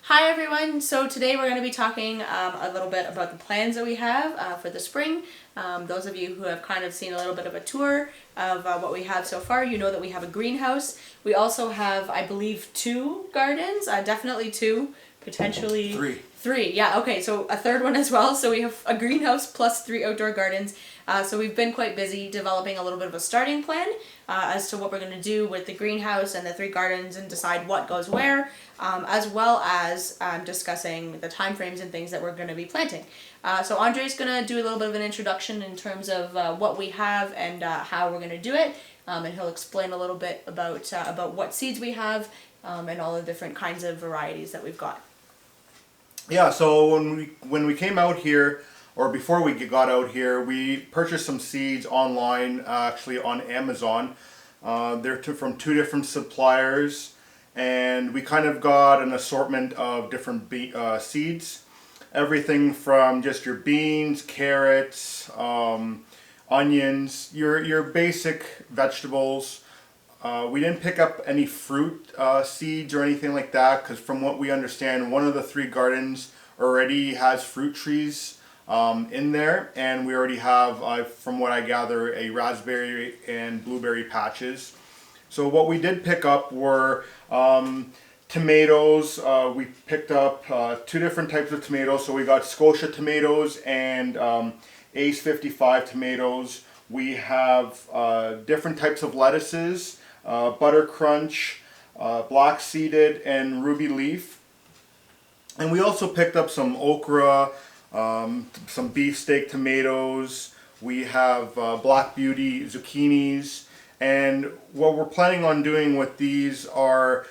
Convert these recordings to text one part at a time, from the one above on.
Hi everyone, so today we're going to be talking a little bit about the plans that we have for the spring. Those of you who have kind of seen a little bit of a tour of what we have so far, you know that we have a greenhouse. We also have, I believe, two gardens, definitely two, potentially Three. Three, yeah, okay, so a third one as well. So we have a greenhouse plus three outdoor gardens. So we've been quite busy developing a little bit of a starting plan as to what we're going to do with the greenhouse and the three gardens and decide what goes where, as well as discussing the timeframes and things that we're going to be planting. So Andre's going to do a little bit of an introduction in terms of what we have and how we're going to do it, and he'll explain a little bit about what seeds we have and all the different kinds of varieties that we've got. Yeah, so when we came out here, or before we got out here, we purchased some seeds online, actually on Amazon. They're from two different suppliers, and we kind of got an assortment of different seeds. Everything from just your beans, carrots, onions, your basic vegetables. We didn't pick up any fruit seeds or anything like that, because from what we understand, one of the three gardens already has fruit trees in there, and we already have, from what I gather, a raspberry and blueberry patches. So what we did pick up were tomatoes. We picked up two different types of tomatoes. So we got Scotia tomatoes and Ace 55 tomatoes. We have different types of lettuces. Butter Crunch, Black Seeded, and Ruby Leaf. And we also picked up some okra, some beefsteak tomatoes. We have Black Beauty zucchinis. And what we're planning on doing with these are,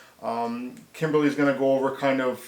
Kimberly's going to go over kind of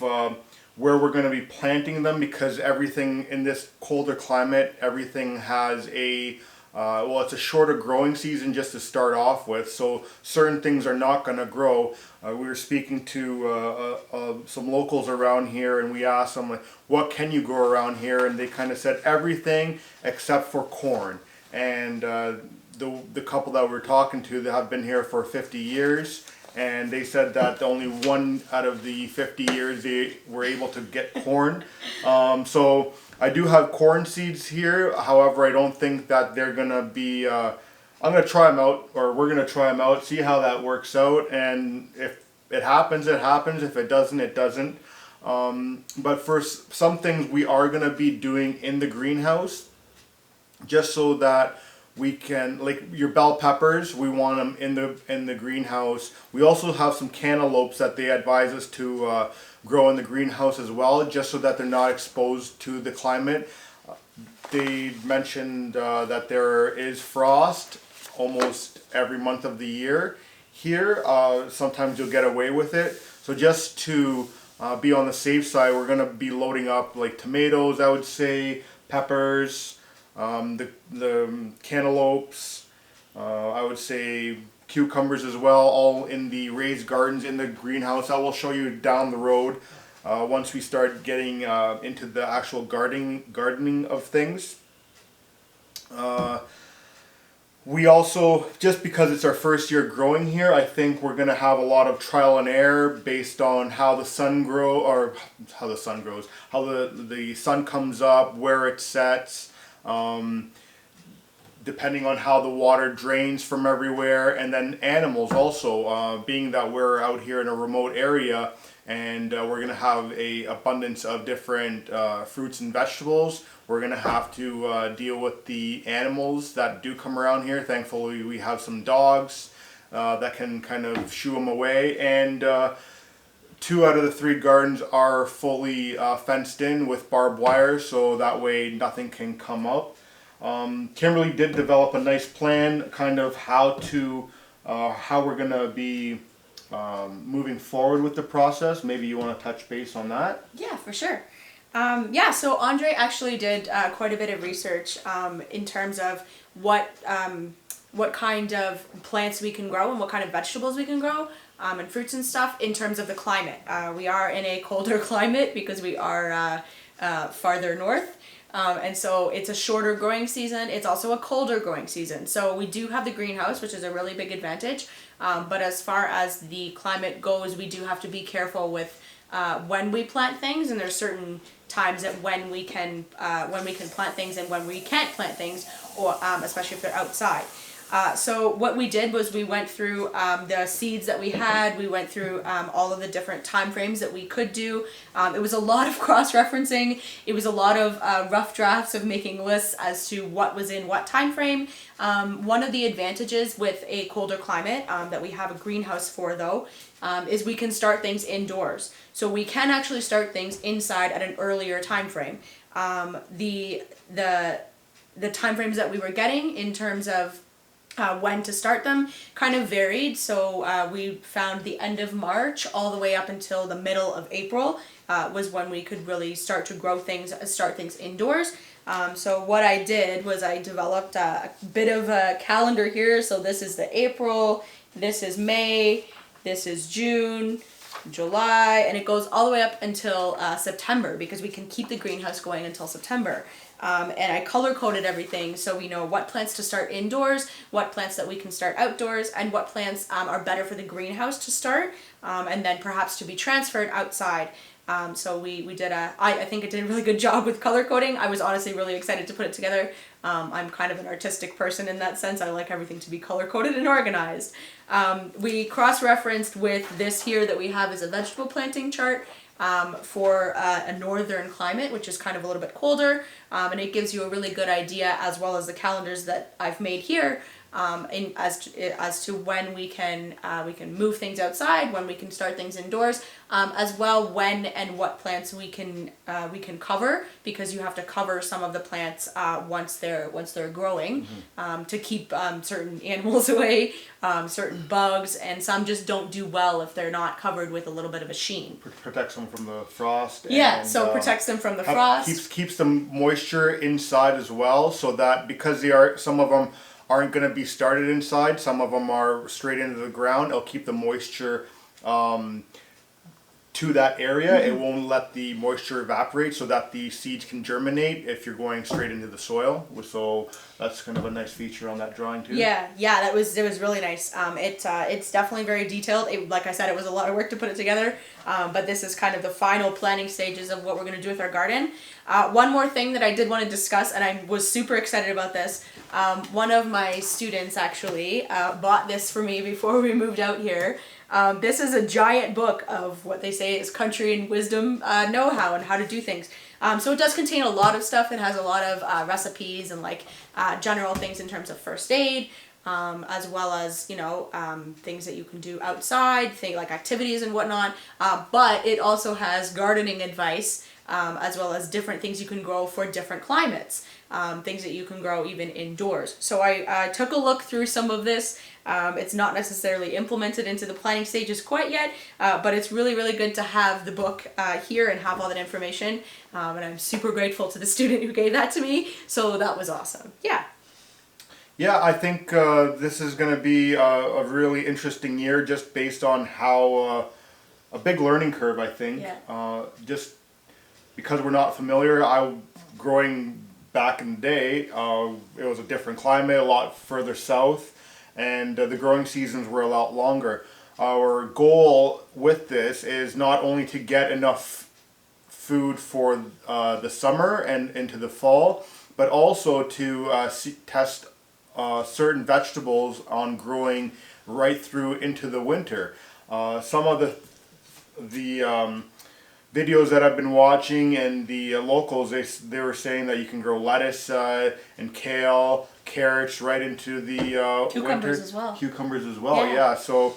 where we're going to be planting them, because everything in this colder climate, everything has a well, it's a shorter growing season just to start off with, so certain things are not going to grow. We were speaking to some locals around here, and we asked them, like, what can you grow around here? And they kind of said everything except for corn. And the couple that we were talking to, they have been here for 50 years, and they said that only one out of the 50 years they were able to get corn. So I do have corn seeds here. However, I don't think that they're gonna be. I'm gonna try them out, or we're gonna try them out, see how that works out, and if it happens, it happens. If it doesn't, it doesn't. But for some things, we are gonna be doing in the greenhouse, just so that we can, like your bell peppers, we want them in the greenhouse. We also have some cantaloupes that they advise us to grow in the greenhouse as well, just so that they're not exposed to the climate. They mentioned that there is frost almost every month of the year here. Sometimes you'll get away with it. So just to be on the safe side, we're going to be loading up like tomatoes, I would say, peppers, the cantaloupes, I would say cucumbers as well, all in the raised gardens in the greenhouse. I will show you down the road once we start getting into the actual gardening of things. We also, just because it's our first year growing here, I think we're going to have a lot of trial and error based on how the sun grows, how the sun comes up, where it sets, depending on how the water drains from everywhere, and then animals also, being that we're out here in a remote area, and we're going to have a abundance of different fruits and vegetables. We're going to have to deal with the animals that do come around here. Thankfully, we have some dogs that can kind of shoo them away, and 2 out of the 3 gardens are fully fenced in with barbed wire, so that way nothing can come up. Kimberly did develop a nice plan, kind of how we're going to be moving forward with the process. Maybe you want to touch base on that? Yeah, for sure. So Andre actually did quite a bit of research in terms of what kind of plants we can grow and what kind of vegetables we can grow and fruits and stuff in terms of the climate. We are in a colder climate because we are farther north. And so it's a shorter growing season. It's also a colder growing season. So we do have the greenhouse, which is a really big advantage. But as far as the climate goes, we do have to be careful with when we plant things, and there's certain times that when we can plant things and when we can't plant things, or especially if they're outside. So what we did was we went through the seeds that we had. We went through all of the different time frames that we could do. It was a lot of cross-referencing. It was a lot of rough drafts of making lists as to what was in what time frame. One of the advantages with a colder climate that we have a greenhouse for, though, is we can start things indoors. So we can actually start things inside at an earlier time frame. The time frames that we were getting in terms of when to start them kind of varied. So we found the end of March all the way up until the middle of April was when we could really start to grow things, start things indoors. So what I did was I developed a bit of a calendar here. So this is the April, this is May, this is June, July, and it goes all the way up until September, because we can keep the greenhouse going until September. And I color coded everything so we know what plants to start indoors, what plants that we can start outdoors, and what plants are better for the greenhouse to start, and then perhaps to be transferred outside. So we did I think it did a really good job with color coding. I was honestly really excited to put it together. I'm kind of an artistic person in that sense. I like everything to be color coded and organized. We cross-referenced with this here that we have as a vegetable planting chart. For a northern climate, which is kind of a little bit colder, and it gives you a really good idea, as well as the calendars that I've made here, as to when we can move things outside, when we can start things indoors, as well when and what plants we can cover, because you have to cover some of the plants once they're growing, to keep certain animals away, certain bugs, and some just don't do well if they're not covered with a little bit of a sheen. Protects them from the frost. Yeah, and, so protects them from the frost. Keeps the moisture inside as well, so that because some of them aren't going to be started inside, some of them are straight into the ground. It'll keep the moisture to that area. It won't let the moisture evaporate, so that the seeds can germinate if you're going straight into the soil. So that's kind of a nice feature on that drawing too. Yeah, it was really nice. It's definitely very detailed. Like I said, it was a lot of work to put it together, but this is kind of the final planning stages of what we're going to do with our garden. One more thing that I did want to discuss, and I was super excited about this. One of my students actually bought this for me before we moved out here. This is a giant book of what they say is country and wisdom know-how and how to do things. So it does contain a lot of stuff. It has a lot of recipes and general things in terms of first aid, as well as things that you can do outside, things like activities and whatnot. But it also has gardening advice, as well as different things you can grow for different climates. Things that you can grow even indoors. So I took a look through some of this. It's not necessarily implemented into the planning stages quite yet, but it's really, really good to have the book here and have all that information. And I'm super grateful to the student who gave that to me. So that was awesome. Yeah. Yeah, I think this is going to be a really interesting year, just based on how a big learning curve, I think. Yeah. Just because we're not familiar, growing back in the day, it was a different climate, a lot further south, and the growing seasons were a lot longer. Our goal with this is not only to get enough food for the summer and into the fall, but also to test certain vegetables on growing right through into the winter. Some of the videos that I've been watching, and the locals, they were saying that you can grow lettuce and kale, carrots right into the Cucumbers winter. as well. Cucumbers as well, yeah. So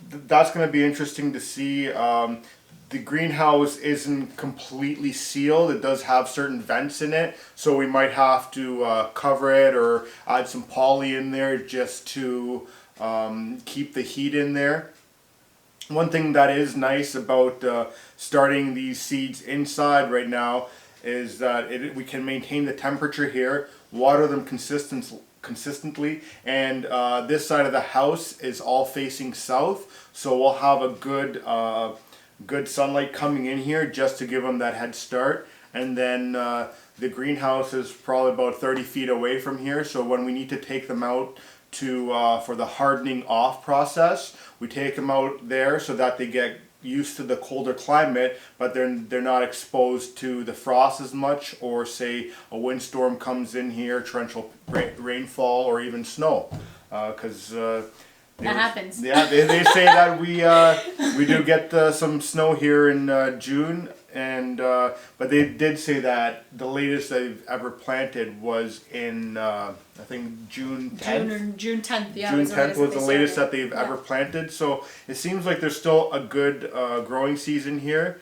that's going to be interesting to see. The greenhouse isn't completely sealed. It does have certain vents in it, so we might have to cover it or add some poly in there just to keep the heat in there. One thing that is nice about starting these seeds inside right now is that we can maintain the temperature here, water them consistently, and this side of the house is all facing south, so we'll have a good sunlight coming in here just to give them that head start. And then the greenhouse is probably about 30 feet away from here, so when we need to take them out for the hardening off process, we take them out there so that they get used to the colder climate, but they're not exposed to the frost as much, or say a windstorm comes in here, torrential rainfall, or even snow, because that happens. Yeah, they say that we do get some snow here in June, and but they did say that the latest they've ever planted was in I think June 10th. June 10th, yeah. June 10th was the latest that they've yeah. ever planted. So it seems like there's still a good growing season here.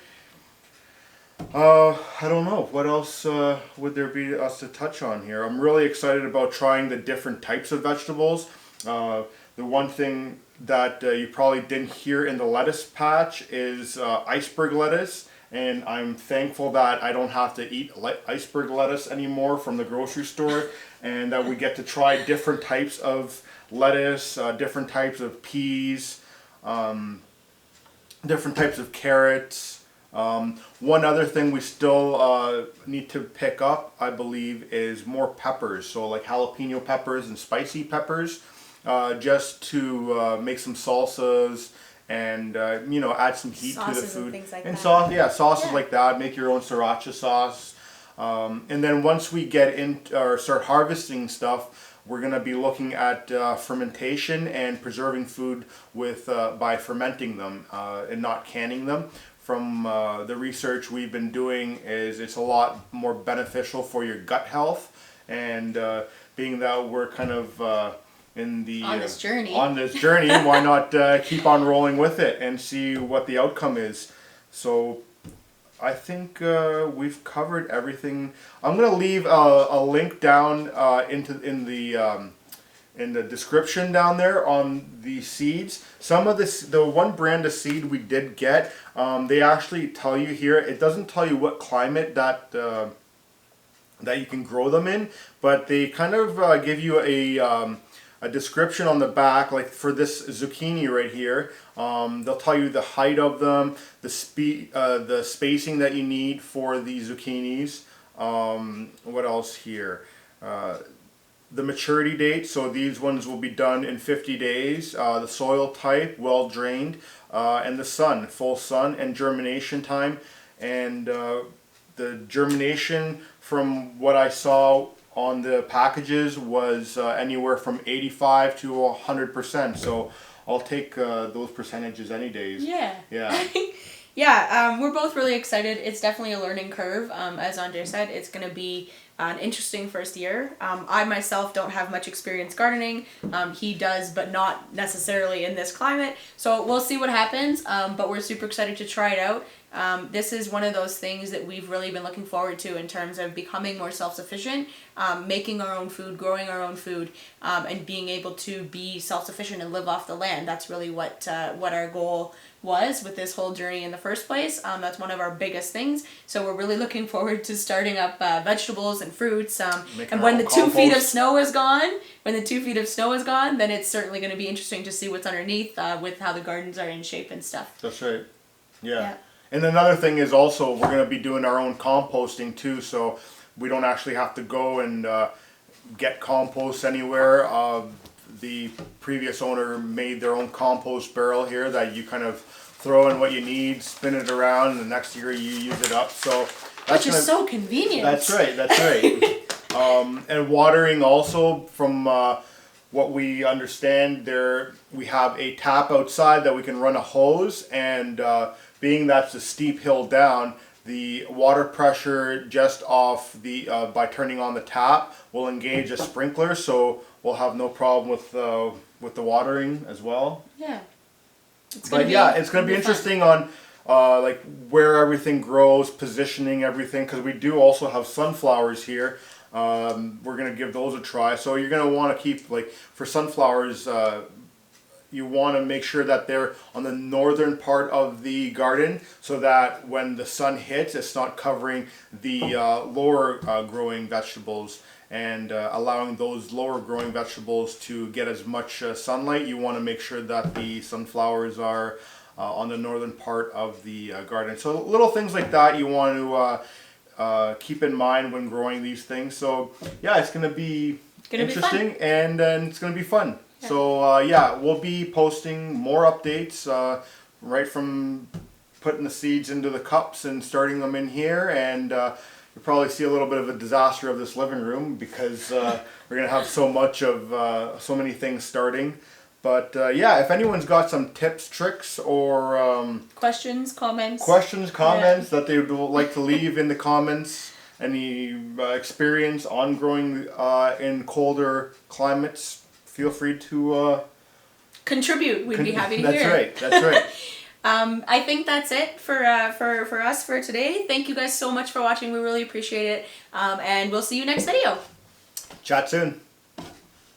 I don't know. What else would there be us to touch on here? I'm really excited about trying the different types of vegetables. The one thing that you probably didn't hear in the lettuce patch is iceberg lettuce. And I'm thankful that I don't have to eat iceberg lettuce anymore from the grocery store, and that we get to try different types of lettuce, different types of peas, different types of carrots. One other thing we still need to pick up, I believe, is more peppers. So like jalapeno peppers and spicy peppers, just to make some salsas. And add some heat sauces to the food. And things like and that. Sauces like that. Make your own sriracha sauce. And then once we get in or start harvesting stuff, we're gonna be looking at fermentation and preserving food with by fermenting them and not canning them. From the research we've been doing, is it's a lot more beneficial for your gut health, and being that we're kind of on this journey, why not keep on rolling with it and see what the outcome is? So I think we've covered everything. I'm gonna leave a link down in the description down there on the seeds. Some of the one brand of seed we did get, they actually tell you here. It doesn't tell you what climate that you can grow them in, but they kind of give you a description on the back, like for this zucchini right here. They'll tell you the height of them, the spacing that you need for the zucchinis. What else here? The maturity date, so these ones will be done in 50 days. The soil type, well drained, and the sun, full sun, and germination time. And the germination, from what I saw on the packages, was anywhere from 85 to 100%. So I'll take those percentages any days. Yeah. Yeah. Yeah, we're both really excited. It's definitely a learning curve. As Andre said, it's going to be an interesting first year. I myself don't have much experience gardening. He does, but not necessarily in this climate. So we'll see what happens, but we're super excited to try it out. This is one of those things that we've really been looking forward to in terms of becoming more self-sufficient, making our own food, growing our own food, and being able to be self-sufficient and live off the land. That's really what our goal was with this whole journey in the first place. That's one of our biggest things. So we're really looking forward to starting up vegetables and fruits. And when the 2 feet of snow is gone, then it's certainly going to be interesting to see what's underneath with how the gardens are in shape and stuff. That's right. Yeah. And another thing is also we're going to be doing our own composting too, so we don't actually have to go and get compost anywhere. The previous owner made their own compost barrel here that you kind of throw in what you need, spin it around, and the next year you use it up. So which is so convenient. That's right. And watering also, from what we understand, we have a tap outside that we can run a hose, and being that's a steep hill down, the water pressure just off the by turning on the tap will engage a sprinkler, so we'll have no problem with the watering as well. Yeah. It's going to be interesting on like where everything grows, positioning everything, because we do also have sunflowers here. We're going to give those a try. So you're going to want to keep, like, for sunflowers, you want to make sure that they're on the northern part of the garden, so that when the sun hits, it's not covering the lower growing vegetables, and allowing those lower growing vegetables to get as much sunlight. You want to make sure that the sunflowers are on the northern part of the garden. So little things like that you want to keep in mind when growing these things. So yeah, it's going to be interesting, and it's going to be fun. Yeah. So we'll be posting more updates right from putting the seeds into the cups and starting them in here, and you'll probably see a little bit of a disaster of this living room because we're going to have so many things starting. But yeah, if anyone's got some tips, tricks, or questions, comments that they would like to leave in the comments, any experience on growing in colder climates, feel free to contribute. We'd be happy to hear. That's right. I think that's it for us for today. Thank you guys so much for watching. We really appreciate it. And we'll see you next video. Chat soon.